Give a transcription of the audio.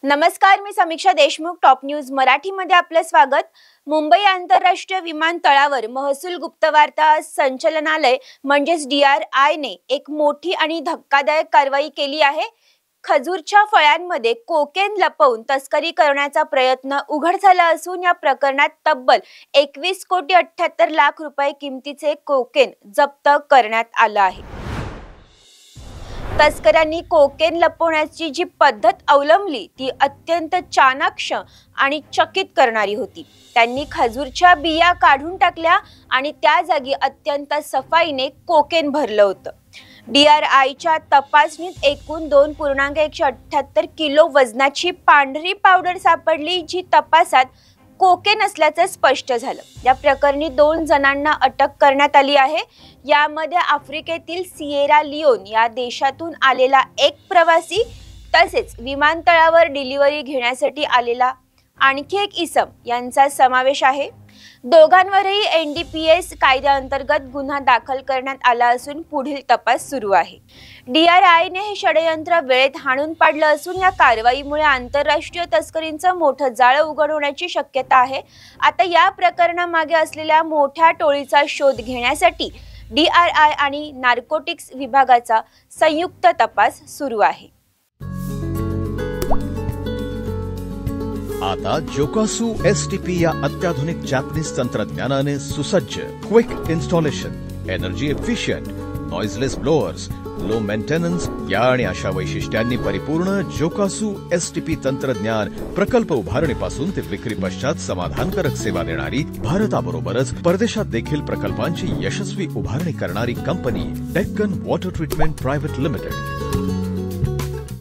नमस्कार, मी समीक्षा Deshmukh. Top news मराठीमध्ये आपले स्वागत. मुंबई आंतरराष्ट्रीय विमानतळावर महसूल गुप्तवार्ता संचालनालय म्हणजेच DRI ने एक मोठी आणि धक्कादायक कारवाई केली आहे. खजूरच्या फळ्यांमध्ये कोकेन लपवून तस्करी करण्याचा प्रयत्न उघड झाला असून या प्रकरणात तब्बल 21,78,00,000 रुपये किमतीचे कोकेन जप्त करण्यात आलं आहे. तस्करांनी कोकेन लपवण्याची जी पद्धत अवलंबली ती अत्यंत चाणाक्ष आणि चकित करणारी होती. त्यांनी खजूरच्या बिया काढून टाकल्या आणि त्या जागी अत्यंत सफाईने कोकेन भरलं होतं. DRIच्या तपासणीत एकूण 2.178 किलो वजनाची पांढरी पावडर सापडली, जी तपासात कोकेन असल्याचं स्पष्ट झालं. या प्रकरणी 2 जणांना अटक करण्यात आली आहे. यामध्ये आफ्रिकेतील सिएरा लिओन या देशातून आलेला एक प्रवासी तसेच विमानतळावर डिलिव्हरी घेण्यासाठी आलेला आणखी एक इसम यांचा समावेश आहे. दोघांवरही NDPS कायद्याअंतर्गत गुन्हा दाखल करण्यात आला असून पुढील तपास सुरू आहे. DRI ने हे षडयंत्र वेळेत हाणून पाडलं असून या कारवाईमुळे आंतरराष्ट्रीय तस्करींचं मोठं जाळं उघड होण्याची शक्यता आहे. आता या प्रकरणामागे असलेल्या मोठ्या टोळीचा शोध घेण्यासाठी DRI आणि नार्कोटिक्स विभागाचा संयुक्त तपास सुरू आहे. आता जोकासू STP या अत्याधुनिक जॅपनीज तंत्रज्ञानाने सुसज्ज quick installation, energy efficient, noiseless blowers, low maintenance या आणि अशा वैशिष्ट्यांनी परिपूर्ण जोकासू STP तंत्रज्ञान प्रकल्प उभारणीपासून ते विक्री पश्चात समाधानकारक सेवा देणारी, भारताबरोबरच परदेशात देखील प्रकल्पांची यशस्वी उभारणी करणारी company Deccan water treatment private limited.